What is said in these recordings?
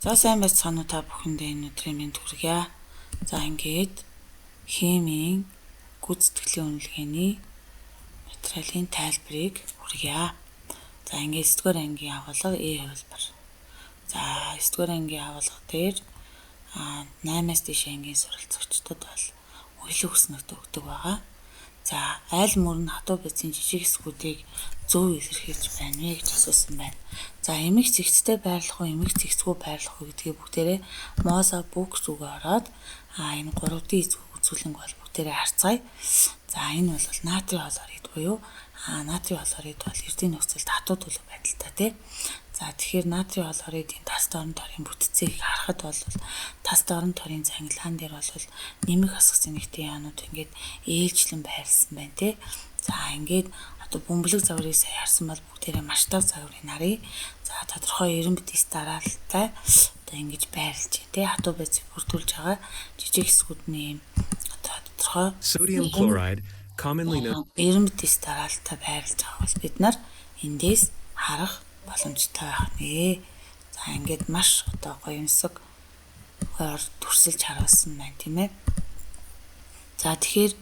За сайн байцгаана уу та бүхэндээ энэ өдрийн мэнд хүргье. За ингээд химийн гүйцэтгэлийн үнэлгээний материалын тайлбарыг хүргье. За ингээд 9-р ангийн агуулга E хувилбар. За 9-р ангийн агуулга дээр 8-аас дээш ангийн суралцагчдад бол үхлийн хүснэгт өгдөг байгаа. За аль мөр нь хатуу байцын жижиг хэсгүүдийг зөв илэрхийлж байна вэ гэж асуусан байна. За эмх цэгцтэй байрлах уу, эмх цэгцгүй байрлах уу гэдгийг бүгдээрээ Моза бүх зүгээ ороод энэ 3D үзүүлэнг бол бүгдээрээ харцгаая. За энэ бол натрий хлорид буюу натрий хлорид бол эрдэнэ нөхцөлд хатуу төлөв байдалтай тий. За тэгэхээр натрий хлоридын тас дорн торын бүтцийг харахад бол тас дорн торын цангилгаан дээр бол нэмэх асгас эмэгтэй яанууд ингээд ээлжлэн байрлсан байна тий. За ингээд одоо бөмбөлөг загварыг сая харсан бол бүгдээрээ масштаб загварыг нарыг за тодорхой 90 битс дараалттай одоо ингэж байрлаж байна тий. Хатуу байцыг бүрдүүлж байгаа жижиг хэсгүүд нь одоо тодорхой Sodium chloride, commonly known 90 битс дараалттай байрлаж байгаа бол бид нар эндээс харах боломжтой байх нэ. За ингээд маш одоо гоёмсог төрсөлж харуулсан байна тийм ээ. За тэгэхээр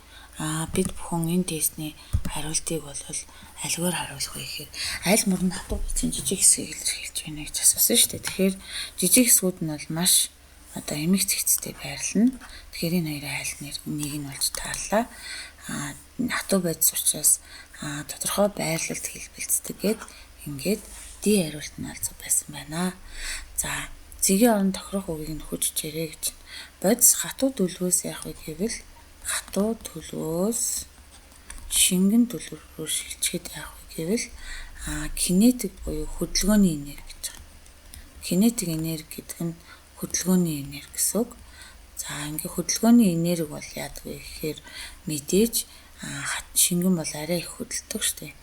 бид бүхэн энэ тестний хариултыг бол альгаар харуулах вэ гэхээр аль мөр нь хатуу байцын жижиг хэсгийг илэрхийлж байна гэж асуусан шүү дээ. Тэгэхээр жижиг хэсгүүд нь бол маш одоо эмх цэгцтэй байрлана. Тэгэхээр энэ хоёрын аль нэг нь болж таарлаа. Хатуу байц учраас тодорхой байрлалд хэлбэлцдэг гэд ингээд D хариулт нь алцсан байсан байна. За зэгийн орон тохирох үгийг нь хүч жирээ гэж. Бодис хатуу төлөвөөс яах вэ гэвэл хатуу төлөвөөс шингэн төлөв рүү шилжихэд яах вэ гэвэл кинетик буюу хөдөлгөөний энерги гэж байна. Кинетик энерги гэдэг нь хөдөлгөөний энерги гэсэн үг. За ингээ хөдөлгөөний энерги бол яадаг вэ гэхээр мэдээж шингэн бол арай их хөдөлдөг шүү дээ.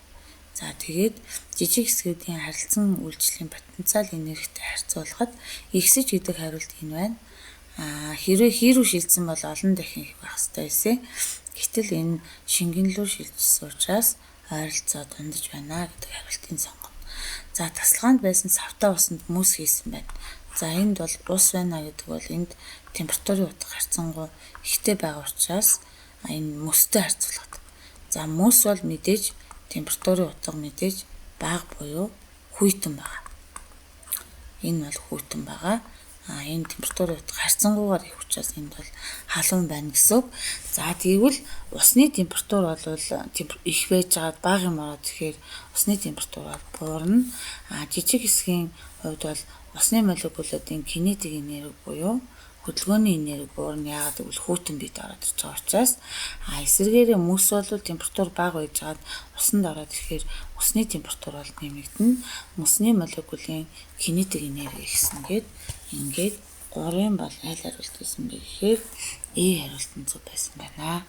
За тэгээд жижиг хэсгүүдийн харилцан үйлчлэлийн потенциал энергитэй харьцуулахад ихсэж гэдэг хариулт энэ байна. Хэрвээ хийрүү шилжсэн бол олон дахин их байх ёстой байсан. Гэтэл энэ шингэнлүү шилжсэн учраас ойролцоо дундаж байна гэдэг хариултыг сонгоно. За тасалгаанд байсан савтай усанд мөс хийсэн байна. За энд бол ус байна гэдэг бол энд температурын утга харьцангуй ихтэй байгаа учраас энэ мөстэй харьцуулдаг. За мөс бол мэдээж температурын утга мэдээж бага буюу хүйтэн байгаа. Энэ бол хүйтэн байгаа. Энэ температурын утга харьцангуйгаар их учраас энд бол халуун байна гэсэн үг. За тэгвэл усны температур бол их байж байгаа бага юм ороод тэгэхээр усны температур бол буурна. Жижиг хэсгийн хувьд бол усны молекулуудын кинетик энерги буюу хөдөлгөөний энерги буурна. Яагаад гэвэл хүйтэн бид ороод ирж байгаа учраас эсвэргээрээ мөс бол температур бага байж байгаад усанд ороод ирэхээр усны температур бол нэмэгдэнэ. Мөсний молекулын кинетик энерги ихсэн гээд ингээд 3-ын бол аль хариулт гэсэн бэ гэхээр E хариултан зөв байсан байна.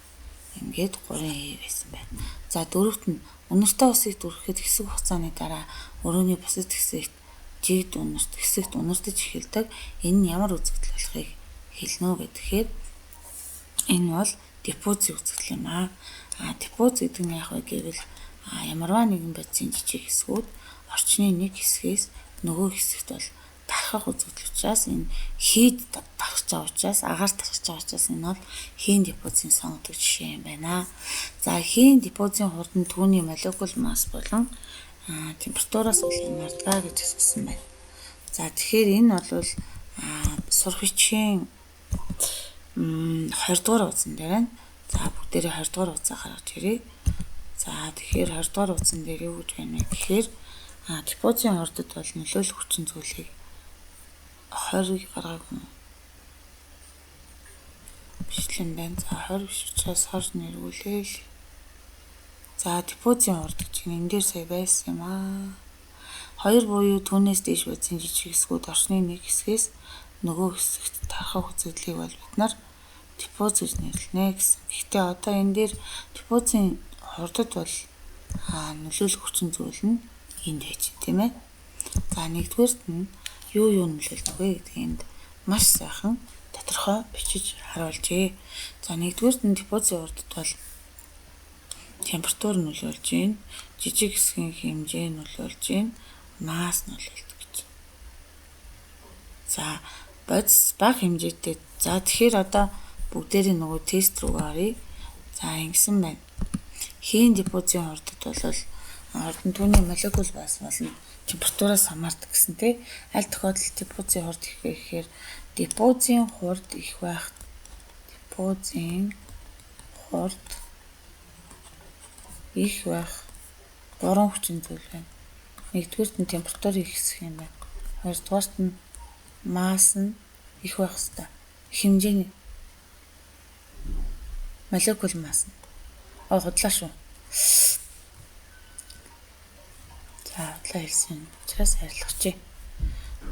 Ингээд 3-ын E байсан байна. За дөрөвт нь үнэртэй усыг дүрхэхэд хэсэг хугацааны дараа өрөөний бусад хэсэгт жигд хэсэгт үнэртэж эхэлдэг. Энэ нь ямар үзэгдэл болохыг хэлнэ үү гэхээр энэ бол диффуз үзэгдэл юм аа. Диффуз гэдэг нь яах вэ гэвэл ямарваа нэгэн байцын жижиг хэсгүүд орчны нэг хэсгээс нөгөө хэсэгт бол тархах үзэгдэл учраас энэ хийд тархаж байгаа учраас агаар тархаж байгаа учраас энэ бол хийн диффузын сонгодог жишээ юм байна. За хийн диффузын хурдан түүний молекул масс болон температураас ялгардаг гэж асуусан байна. За тэгэхээр энэ бол сурах бичгийн 20 дугаар утсан дээр байна. За бүгдээрээ 20 дугаар утсаа гаргаж ирье. За тэгэхээр 20 дугаар утсан дээр юу гэж байна вэ гэхээр диффузын ордод бол нөлөөлөх хүчин зүйлийг 20-ыг гаргаагүй бичлэн байна. За 20 биш учраас 20 нэргүүлээл. За диффузын орд гэж энэ дээр сая байсан юм аа. 2 буюу түүнээс дээш байцын жижиг хэсгүүд орчны нэг хэсгээс нөгөө хэсэгт тархах үзэгдлийг бол бид нар диффуз гэж нэрлэнэ гэсэн. Гэхдээ одоо энэ дээр диффузын хурдад бол нөлөөлөх хүчин зүйл нь энд байж тийм ээ. За нэгдүгээрт нь юу нөлөөлдөг вэ гэдгийг энд маш сайхан тодорхой бичиж харуулжээ. За нэгдүгээрт нь диффузын хурдад бол температур нөлөөлж гин, жижиг хэсгийн хэмжээ нөлөөлж гин, масс нөлөөлдөг гэж. За бодис бага хэмжээтэй. За тэгэхээр одоо бүгдээрээ нөгөө тест рүү оръё. За ингэсэн байна. Хийн диффузийн хурдд бол ордон түүний молекул бас болно. Температураас хамаардаг гэсэн тий. Аль тохиолдолд диффузийн хурд их вэ гэхээр диффузийн хурд их байх. Диффузийн хурд их байх 3 хүчин зүйл байна. Нэгдүгээрт нь температур ихсэх юм байна. Хоёрдугаарт нь масс нь их байх ёстой. Хэмжээний молекул масс нь. Худлаа шүү. За худлаа хэлсэн. Учраас арилгачих.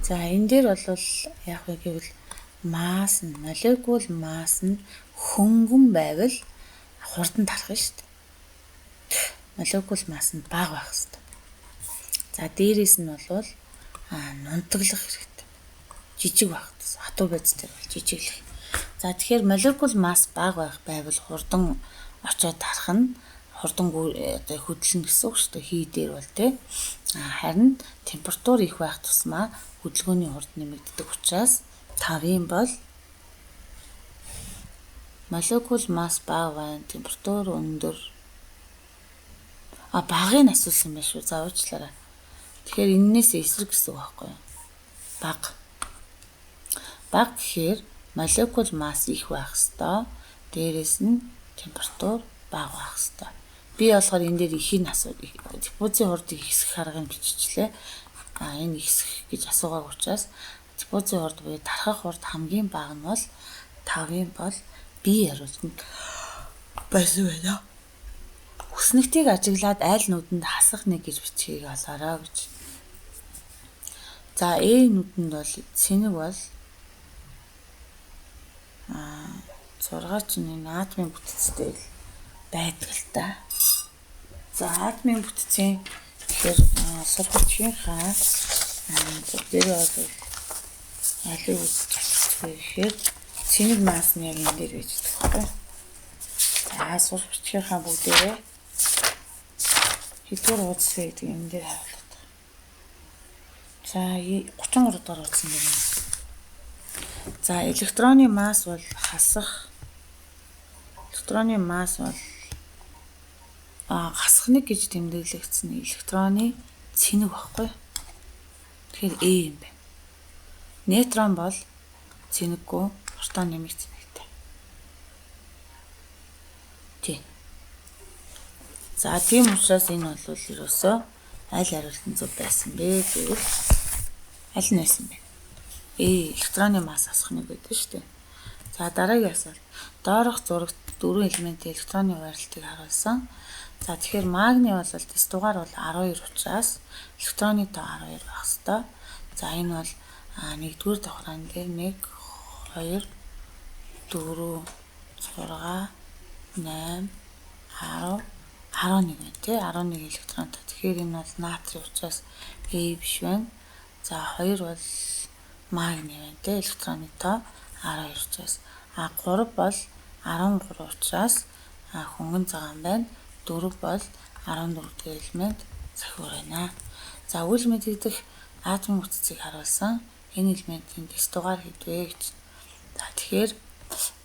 За энэ дээр бол яг вэ гэвэл масс нь молекул масс нь хөнгөн байвал хурдан тарах нь шүү дээ. Молекул масс нь бага байх ёстой. За дээрээс нь бол нунтаглах хэрэгтэй. Жижиг байх. Хатуу байц дээр бол жижиглэх. За тэгэхээр молекул масс бага байвал хурдан очоод тарах нь хурдан одоо хөдөлнө гэсэн үг шүү дээ. Хий дээр бол тий. Харин температур их байх тусмаа хөдөлгөөний хурд нэмэгддэг учраас 5-ын бол молекул масс бага байна, температур өндөр. Багыг асуусан байх шүү. За уучлаарай. Тэгэхээр энээс эсрэг гэсэн үг байхгүй юу? Бага. Бага гэхээр молекул масс их байх ёстой. Дээрээс нь температур бага байх ёстой. Би болохоор энэ дээр ихийг асуув. Диффузийн хурдыг ихсэх аргыг биччихлээ. Энэ ихсэх гэж асуугааг учраас диффузийн хурд буюу тархах хурд хамгийн бага нь бол 5-ын бол B хариултанд байсан байна. Хүснэгтийг ажиглаад айл нүдэнд хасах нэг гэж бичгийг олоорой гэж. За нүдэнд бол цэник бол 6 чинь энэ атомын бүтцтэй байдаг л та. За атомын бүтцийн тэгэхээр сургалтынхаа дээр бол алийг үзчихвээ гэхээр цэник масс нь яг энэ дээр байж байгаа. За сургалтынхаа бүгдээрээ хэдгээр уудс вэ гэдэг энэ дээр харуулдаг. За 33 дахь уудсан дээр. За электроны масс бол хасах. Электроны масс бол хасах нэг гэж тэмдэглэгдсэн электроны цэник баггүй. Тэгэхээр юм байна. Нейтрон бол цэнэггүй, протон нэмэх цэнэгтэй. Тий. За тийм учраас энэ бол ерөөсөө аль хариултын зөв байсан бэ гэвэл аль нь байсан бэ? Электроны масс асах нэг байдаг шүү дээ. За дараагийн асуулт. Доорх зурагт 4 элементийн электроны хуваарлтыг харуулсан. За тэгэхээр магний бол тест дугаар бол 12 учраас электроны тоо 12 байх ёстой. За энэ бол 1-р давхран дээр 1 2 4 6 8 10 11 байна тий 11 электронтой. Тэгэхээр энэ бол натрий учраас A биш байна. За 2 бол магний байна тий электроны тоо 12 учраас 3 бол 13 учраас хөнгөн цагаан байна. 4 бол 14 дэх элемент захиур байна. За үйл мэдэгдэх атомын бүтцийг харуулсан энэ элементийн тест дугаар хэдвэ гэж. За тэгэхээр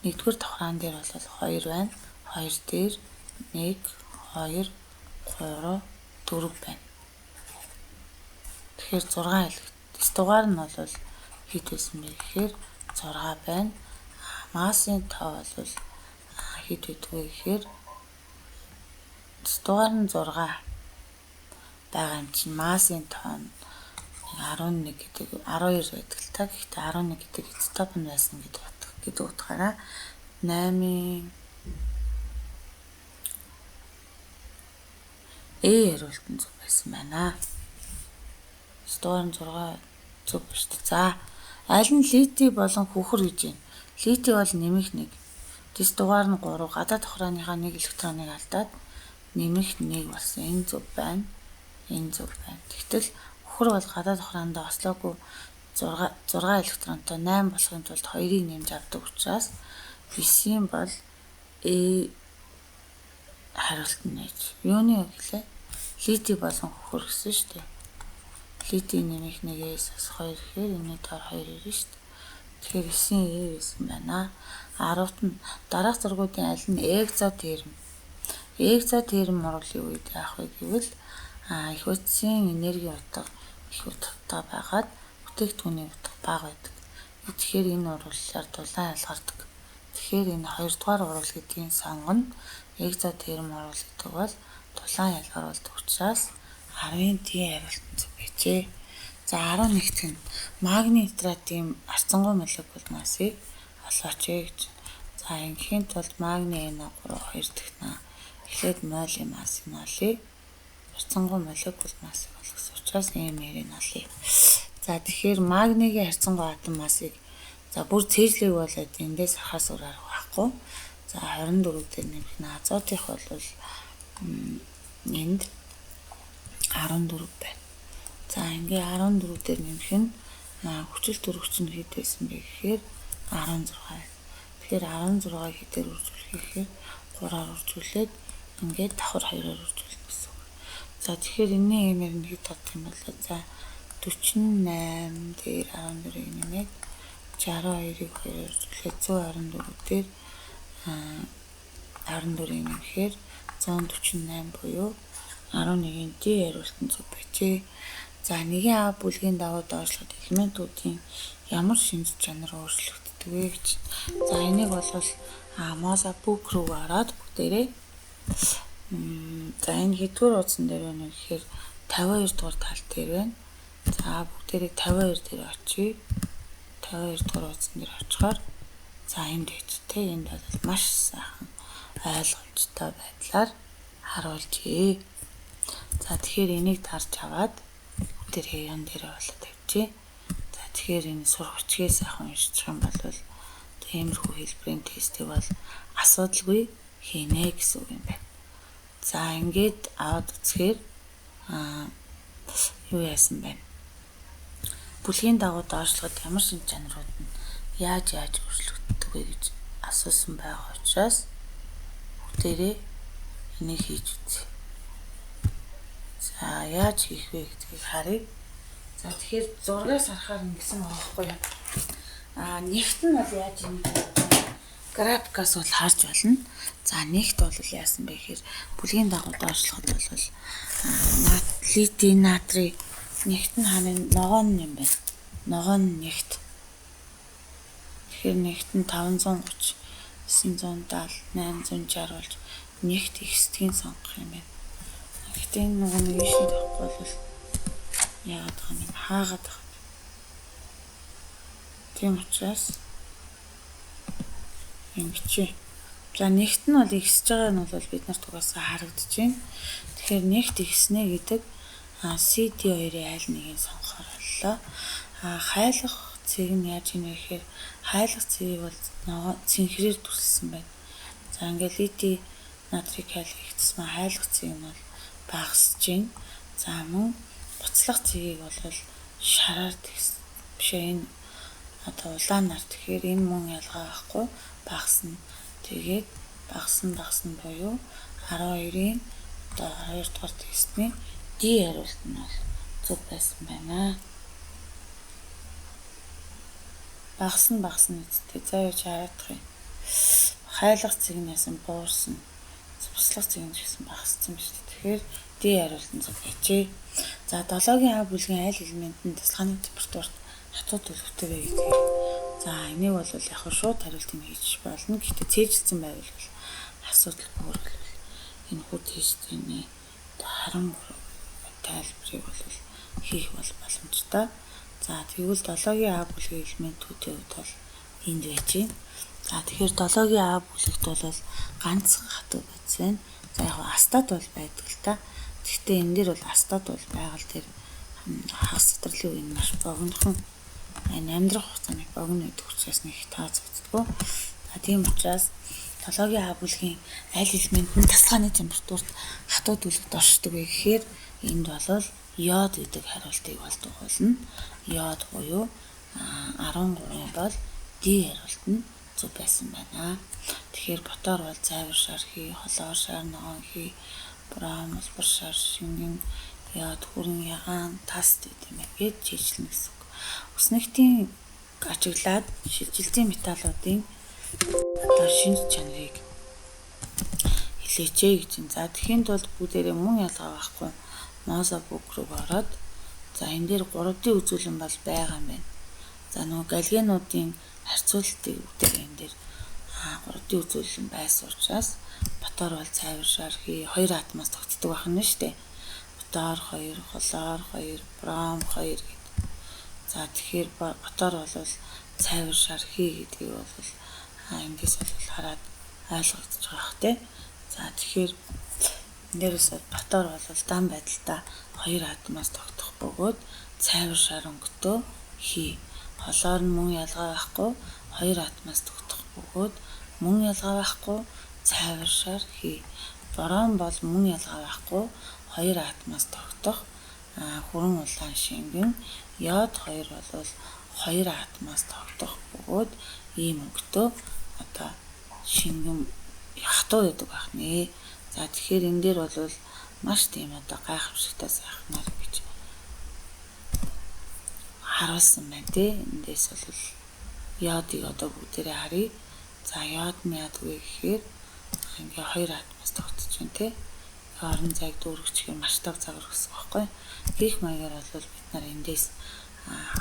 1-р давхран дээр бол 2 байна. 2 дээр 1 2 3 4 байна. Тэгэхээр 6 элемент. Тест дугаар нь бол хэд байсан бэ гэхээр 6 байна. Массын тоо бол хэд вэ гэхээр тест дугаар нь 6 байгаа юм чинь массын тоо нь 11 гэдэг 12 байдаг л та. Гэхдээ 11 гэдэг стоп нь байсан гэдэг утгаараа 8-ын хариултан зөв байсан байна. Стор нь 6 зөв биш. За аль нь литий болон хөхөр гэж байна. Литий бол нэмэх 1. Тест дугаар нь 3. Гадаад давхрааныхаа 1 электроныг алдаад нэмэх 1 болсон. Энэ зөв байна. Энэ зөв байна. Тэгтэл хөхөр бол гадаад давхраандаа ослоогүй 6 электронтой 8 болохын тулд 2-ыг нэмж авдаг учраас 9-ийн бол хариулт нь нэж. Юуны үг лээ? Литий болон хөхөр гэсэн шүү дээ. литий нэмэх 1-ээс 2 гэхээр энэ доор 2 ирнэ шүү дээ. Тэгэхээр 9 байсан байна. 10-т нь дараах зургуудын аль нь экзотерм. Экзотерм оруулын үед яах вэ гэвэл их утсын энерги утга их утгатай байгаад бүтээгдэхүүний утга бага байдаг. Тэгэхээр энэ оруулалаар дулаан ялгардаг. Тэгэхээр энэ 2 дугаар урвал гэдгийн сонгоно экзотерм урвал гэдэг бол дулаан ялгаруулдаг учраас 10-ын D хариултанд байжээ. За 11-т нь магний нитратын арцангуй молекул массыг олооч гэж. За ингээхийн тулд магний NO3 2 дахин эхлээд молекулын массыг нь олъё. Харьцангуй молекул массыг олгосон учраас M-ийг нь олъё. За тэгэхээр магнигийн харьцангуй атом массыг за бүр цээжлэг болоод эндээс харахаас өөр арга байхгүй. За 24 дээр нэмэх нь азотих бол энд 14 байна. За ингээ 14 дээр нэмэх нь хүчил төрөгч нь хэд байсан бэ гэхээр 16 байна. Тэгэхээр 16-ыг хэдээр үржүүлэх гэхээр 3-аар үржүүлээд ингээд давхар 2-оор үржүүлнэ гэсэн үг. За тэгэхээр энэний M-ээр нь хэд татах юм бол за 48 дээр 14-ийг нэмээд 62-ыг 2-оор үржүүлээд 124 дээр 14-ийг нэмэхээр 148 буюу 11-ийн D хариултанд зөв байжээ. За нэгэн А бүлгийн дагуу доошлоход элементүүдийн ямар шинж чанар өөрчлөгддөг вэ гэж. За энийг бол Моза бук руу ороод бүгдээрээ за энэ хэдгээр утсан дээр байна вэ гэхээр 52 дугаар тал дээр байна. За бүгдээрээ 52 дээр очие. 52 дугаар утсан дээр очихоор за энд хэвчтэй энд бол маш сайхан ойлгомжтой байдлаар харуулжээ. За тэгэхээр энийг тарж аваад тэр хэйон дээр болоо тавьчих. За тэгэхээр энэ сурах хүчгээ сайхан уншчих юм бол тиймэрхүү хэлбэрийн тестийг бол асуудалгүй хийнэ гэсэн үг юм байна. За ингээд аваад үзэхээр юу яасан бэ? Бүлгийн дагуу доошлоход ямар шинж чанарууд нь яаж өөрчлөгддөг вэ гэж асуусан байгаа учраас бүгдээрээ энийг хийж үзье. За яаж хийх вэ гэдгийг харъя. За тэгэхээр зургаас харахаар ингэсэн байгаа байхгүй юу? Нэгт нь бол яаж юм графикаас бол харж байна. За нэгт бол яасан бэ гэхээр бүлгийн дагуу доошлоход бол литий натрий нэгт нь хаана ногоон юм байна. Ногоон нэгт. Тэгэхээр нэгт нь 530 970 860 болж нэгт их сэтгэн сонгох юм байна. Гэхдээ энэ нэг ийшээ тавихгүй бол яагаад байгаа юм хаагаад байгаа. Тийм учраас ингэчээ. За нэгт нь бол ихсэж байгаа нь бол бид нарт угаасаа харагдаж байна. Тэгэхээр нэгт ихснэ гэдэг CD2-ийн аль нэгийг сонгохоор боллоо. Хайлах цэг нь яаж юм бэ гэхээр хайлах цэгийг бол цэнхрээр дүрсэлсэн байна. За ингээд литий натрий калий их тусмаа хайлах цэг нь бол багасж байна. За мөн буцлах цэгийг бол шараар бишээ энэ улаанаар тэгэхээр энэ мөн ялгаа байхгүй багасна. Тэгээд багасна буюу 12-ийн 2 дугаар тестний D хариулт нь бол зөв байсан байна. Багасна үсттэй. За юу ч хараадах юм. Хайлах цэгнээс нь буурсан. Буцлах цэгнээс гэсэн багассан биз дээ. Тэгэхээр D хариулт нь зөв байжээ. За 7-гийн А бүлгийн аль элемент нь тасалгааны температурт хатуу төлөвтэй вэ гэдэг. За энийг бол яг шууд хариултыг хийж болно. Гэхдээ цээжилсэн байвал асуудалгүй бол энэ хүү тестний харин тайлбарыг бол хийх бол боломжтой. За тэгвэл 7-гийн А бүлгийн элементүүдийн хувьд бол энд байж байна. За тэгэхээр 7-гийн А бүлэгт бол ганцхан хатуу байц байна. За яг астат бол байдаг л та. Гэхдээ энэ дээр бол астат бол байгаль дээр хагас сэтэрлийн үе маш богинохон амьдрах хугацааны богино гэдэг учраас нэг тооцогддог. За тийм учраас 7-гийн А бүлгийн аль элемент нь тасалгааны температурт хатуу төлөвт оршдог вэ гэхээр энд бол йод гэдэг хариултыг олдуулна. Йод буюу 13 бол D хариулт нь зөв байсан байна. Тэгэхээр ботоор бол зайвар шар хий, холоор шар, ногоон хий, браун улбар шар, шингэн яд хүрэн ягаан тас гэдэг юм гээд жийжлэнэ гэсэн үг. Үснэгтийн ажиглаад шилжилтийн металлуудын одоо шинж чанарыг хилээчээ гэж юм. За тэхийн тулд бүгдээрээ мөн ялгаа байхгүй моза бүг рүү ороод за энэ дээр 3D үзүүлэн бол байгаа юм байна. За нөгөө галгенуудын харьцуултыг бүгдээрээ энэ дээр 3D үзүүлэн байсан учраас ботор бол цайвар шархи 2 атомоос тогтдог байх нь шүү дээ. Ботор 2, хлор 2, бром 2 гэдэг. За тэгэхээр ботор бол цайвар шархи гэдгийг бол эндээс бол хараад ойлгогдож байгаа хэ тэ. За тэгэхээр энэ дээрээс ботор бол дан байдалтай 2 атомоос тогтох бөгөөд цайвар шар өнгөтэй хий. Хлор нь мөн ялгаа байхгүй 2 атомоос тогтох бөгөөд мөн ялгаа байхгүй цайвар шар хий. Борон бол мөн ялгаа байхгүй 2 атомоос тогтох хүрэн улаан шингэн. Йод 2 бол 2 атомоос тогтох бөгөөд ийм өнгөтэй одоо шингэн хатуу байдаг байх нэ. За тэгэхээр энэ дээр бол маш тийм одоо гайхамшигтай сайхнаар гэж харуулсан байна тий. Эндээс бол йодыг одоо бүгдээрээ харъя. За йод нь яадгүй гэхээр ингээ 2 атомоос тогтож байна тий. Орон зайг дүүргэж масштаб загвар гэсэн байхгүй. Гэх маягаар бол бид нар эндээс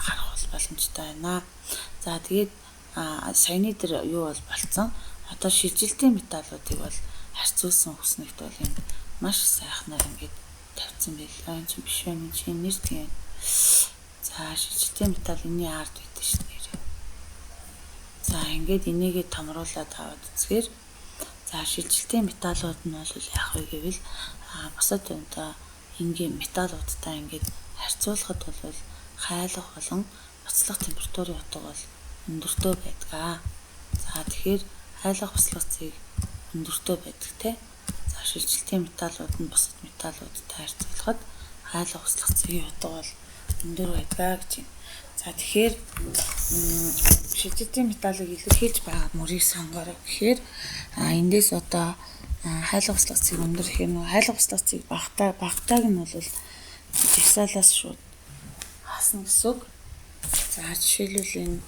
харах боломжтой байна. За тэгээд саяны дээр юу бол болцсон? Одоо шилжилтийн металлуудыг бол харьцуулсан хүснэгт бол энэ маш сайхнаар ингээд тавьсан байлаа. Энэ чинь биш байна. Энэ чинь нэр тийм. За шилжилтийн металл энэний ард байдаг шүү дээ. За ингээд энийгээ томруулаад аваад үзэхээр за шилжилтийн металлууд нь бол яах вэ гэвэл бусад одоо энгийн металлуудтай ингээд харьцуулахад бол хайлах болон буцлах температурын утга бол өндөртэй байдаг. За тэгэхээр хайлах буцлагцыг өндөртэй байдаг те. За шилжилтийн металлууд нь бусад металлуудтай харьцуулахад хайлах буцлагцын утга бол өндөр байдаг гэж байна. За тэгэхээр шилжилтийн металлыг илэрхийлж байгаа мөрийг сонгороо гэхээр эндээс одоо хайлах буцлагцыг өндөр гэхээр нөгөө хайлах буцлагцыг багтааг нь бол жагсаалаас шууд хасна гэсэн үг. За жишээлбэл энэ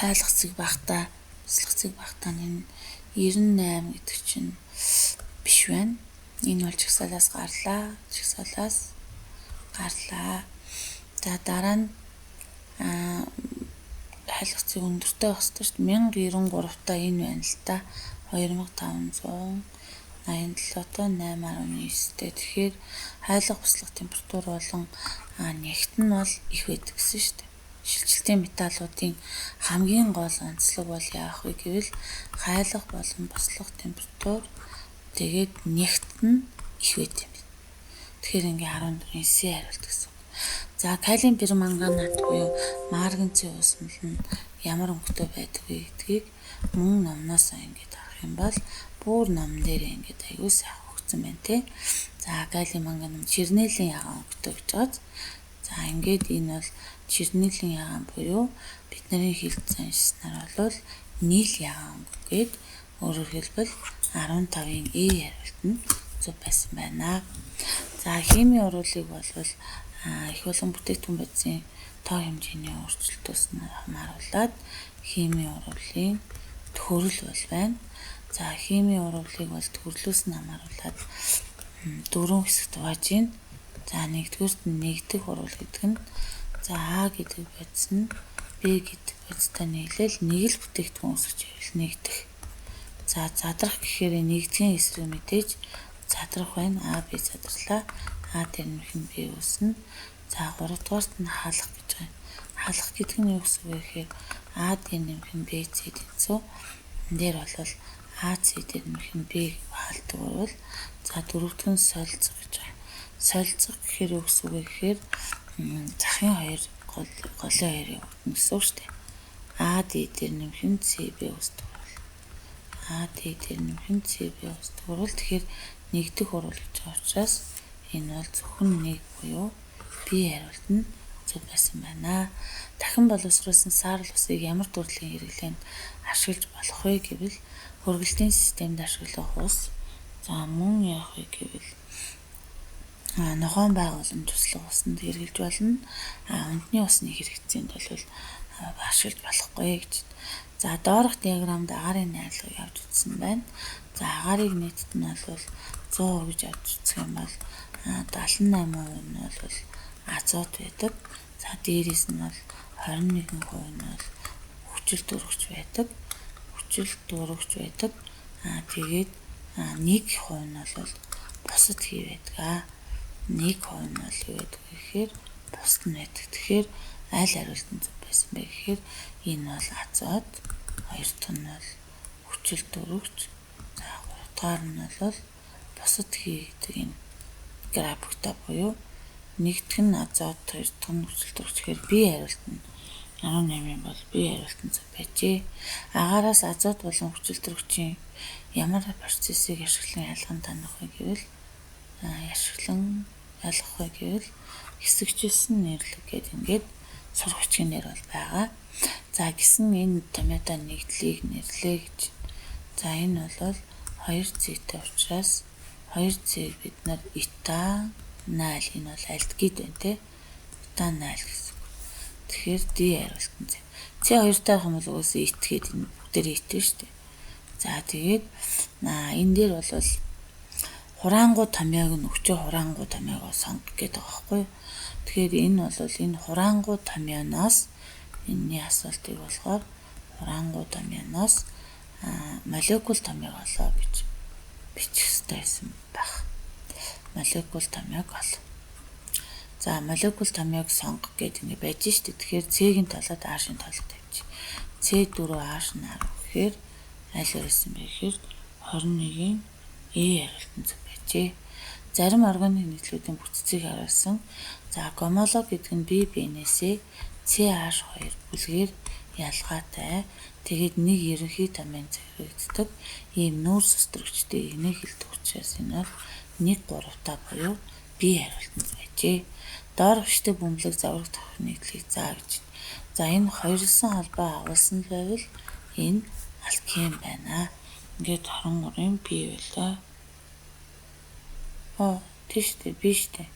хайлахцыг багтаа буцлагцыг багтаа нь 98 гэдэг чинь биш байна. Энэ бол жагсаалаас гарлаа. За дараа нь хайлахцыг өндөртэй байх ёстой шүү дээ. 1093 та энэ байна л та. 2587 та 8.9 тэ. Тэгэхээр хайлах буцлах температур болон нягт нь бол их байдаг гэсэн шүү дээ. Шилжилтийн металлуудын хамгийн гол онцлог бол яах вэ гэвэл хайлах болон буцлах температур тэгээд нягт нь их байдаг юм. Тэгэхээр ингээ 14-ийн C хариулт гэсэн. За калиум перманганат буюу марганцын усмал нь ямар өнгөтэй байдаг вэ гэдгийг мөн номноос ингээд харах юм бол бүр ном дээр ингээд аюул сайхан өгсөн байна те. За калиум манганат чернэлийн ягаан өнгөтэй гэж байгаа. За ингээд энэ бол чернэлийн ягаан буюу бидний хэлж заншснаар бол нийл ягаан өнгө гээд өөрөөр хэлбэл 15-ийн E хариулт нь зөв байсан байна. За химийн уруулыг бол их болон бүтээгдэхүүн бодисын тоо хэмжээний өөрчлөлтөөс нь хамааруулаад химийн уруулын төхөрөл бол байна. За химийн уруулыг бол төрлөөс нь хамааруулаад 4 хэсэгт хувааж байна. За нэгдүгüүрт нь нэгдэх уруул гэдэг нь за А гэдэг бодис нь Б гэдэг бодистой нийлээл нэг л бүтээгдэхүүн үүсгэж ивэл нэгдэх. За задрах гэхээр нэгдгийн эсрэг мэдээж задрах байна. А Б задарлаа. А дээр нөх нь Б үүснэ. За 3 дугаарт нь хаалах гэж байна. Хаалах гэдэг нь юу гэсэн үг вэ гэхээр А дээр нөх нь Б С дэнцүү. Энэ дээр бол А С дээр нөх нь Б хаалдаг бол за дөрөвдүг нь солилцох гэж байна. Солилцох гэхээр юу гэсэн үг вэ гэхээр захын хоёр голын хоёрын өгнө гэсэн үг шүү дээ. А Д дээр нөх нь С Б үүсдэг. А Д дээр нөх нь С Б үүсдэг. Тэгэхээр нэгдэх уруул гэж байгаа учраас энэ бол зөвхөн нэг буюу B хариулт нь зөв байсан байна. Дахин боловсруулсан саарл усыг ямар төрлийн хэрэглээнд ашиглаж болох вэ гэвэл хөргөлтийн системд ашиглах ус. За мөн яах вэ гэвэл ногоон байгууламж туслах усанд хэрэглэж болно. Унтны усны хэрэгцээнд бол ашиглаж болохгүй гэж. За доорх диаграмд агарын найрлагыг авч үзсэн байна. За агарыг нийтэд нь бол 100% гэж авч үзэх юм бол 78% нь бол азот байдаг. За дээрээс нь бол 21% нь бол хүчил дөрвөгч байдаг. Тэгээд 1% нь бол бусад хий байдаг. 1% нь бол юу гэдэг вэ гэхээр бусад нь байдаг. Тэгэхээр аль хариултан зөв байсан бэ гэхээр энэ бол азот, хоёр дахь нь бол хүчил дөрвөгч, за гурав дахь нь бол бусад хий гэдэг энэ графикта буюу нэгдүгээр нь азот, хоёр дахь нь хүчил дөрвөгч гэхээр B хариулт нь 18 бол B хариулт нь зөв байжээ. Агаараас азот болон хүчил дөрвөгчийн ямар процессыг ашиглан ялган таних вэ гэвэл хэсэгчилсэн нэрлэг гэдэг ингээд сурах бичгээр бол байгаа. За гисэн энэ томьёотой нэгдлийг нэрлэе гэж. За энэ бол 2Z-тэй учраас 2Z бид нар этанайл энэ бол альдгид байна те. Этанайл гэсэн. Тэгэхээр D хариулт нь зөв. C2-тай байх юм бол үгүйс итгээд энэ бүгдээрээ итэн шүү дээ. За тэгээд энэ дээр бол хураангуй томьёог нь өчөө хураангуй томьёогоо сонгох гэдэг байгаа байхгүй. Тэгэхээр энэ бол энэ хураангуй томьёоноос энэний асуултыг болохоор хураангуй томьёоноос молекул томьёог олоо гэж бичих хэрэгтэй байсан байх. Молекул томьёог ол. За молекул томьёог сонгох гэдэг ингэ байж штэ. Тэгэхээр C-ийн толгойд A-шийн толгой тавьчих. C4H нь 10 гэхээр аль байсан бэ гэхээр 21-ийн E хариулт нь зөв байжээ. Зарим органик нийтлүүдийн бүтцийг харуулсан. За гомолог гэдэг нь B-ээс CH2 бүлгээр ялгаатай. Тэгээд нэг ерөнхий томьёон зэрэгддэг. Ийм нүүрс өстрөгчтэй энийг хэлдэг учраас энэ бол 1/3 буюу B хариулт нь байжээ. Доор гიშтэй бөмбөлөг завраг тохих нийтлийг заа гэж. За энэ хоёрлсон холбоо агуулсан байвал энэ алкен байна. Ингээд 23-ын B байлаа. Тийштэй биштэй.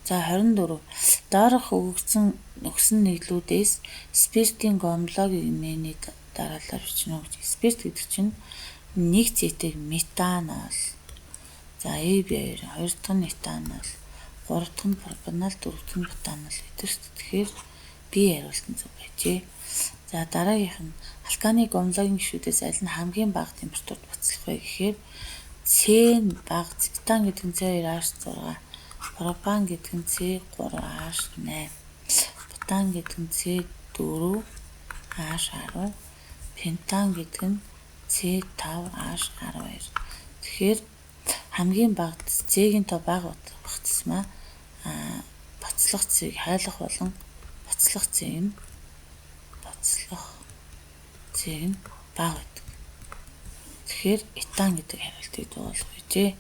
За 24. Доорх өгсөн нэглүүдээс спиртийн гомологийн дараалал бичнэ гэж. Спирт гэдэг чинь 1Z-ийг метанол. За AB2, 2 дахь нь этанол, 3 дахь нь пропанол, 4 дахь нь бутанол гэдэг шүү дээ. Тэгэхээр B хариулт нь зөв байжээ. За дараагийнх нь алканы гомологийн гишүүдээс аль нь хамгийн бага температурт буцлах вэ гэхээр C нь бага, цетан гэдэг нь C2H6, пропан гэдэг нь C3H8, бутан гэдэг нь C4H10, пентан гэдэг нь C5H12. Тэгэхээр хамгийн бага C-ийн тоо бага болох тусмаа боцлох цэг хайлах болон боцлох цэг нь бага байдаг. Тэгэхээр этан гэдэг хариултыг дуулах байжээ.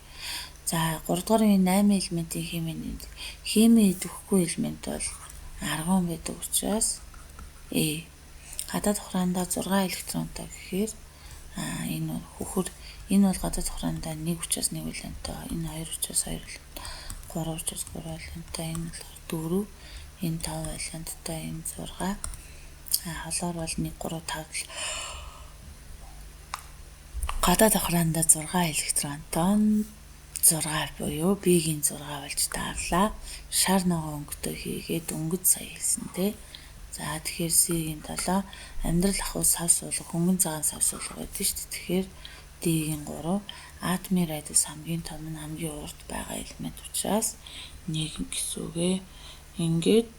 За 3 дугаар 8 элементийн химийн идэвхгүй элемент бол аргон байдаг учраас гадаад хураандаа 6 электронтой гэхээр энэ бол гадаад хураандаа 1 учраас 1 элементтэй, энэ 2 учраас 2 элемент, 3 учраас 3 элементтэй, энэ бол 4, энэ 5 элементтэй, энэ 6. Холоор бол 1 3 5 гадаад хураандаа 6 электронтой 6 буюу B-ийн 6 болж таарлаа. Шар ногоо өнгөтэй хийгээд өнгөд сая хэлсэн тий. За тэгэхээр C-ийн 7 амьдрал ахуй сав суулга хөнгөн цагаан сав суулга байдаг шүү дээ. Тэгэхээр D-ийн 3 атомын радиус хамгийн том нь хамгийн урт байгаа элемент учраас 1 гэсэн үгээ. Ингээд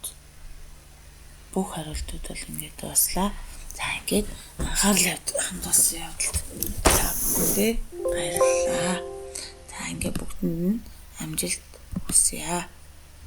бүх хариултууд бол ингээд дуслаа. За ингээд анхаарлын хандсан явдалд та бүхэндээ баярлалаа. За ингээд бүгдэнд нь амжилт хүсье.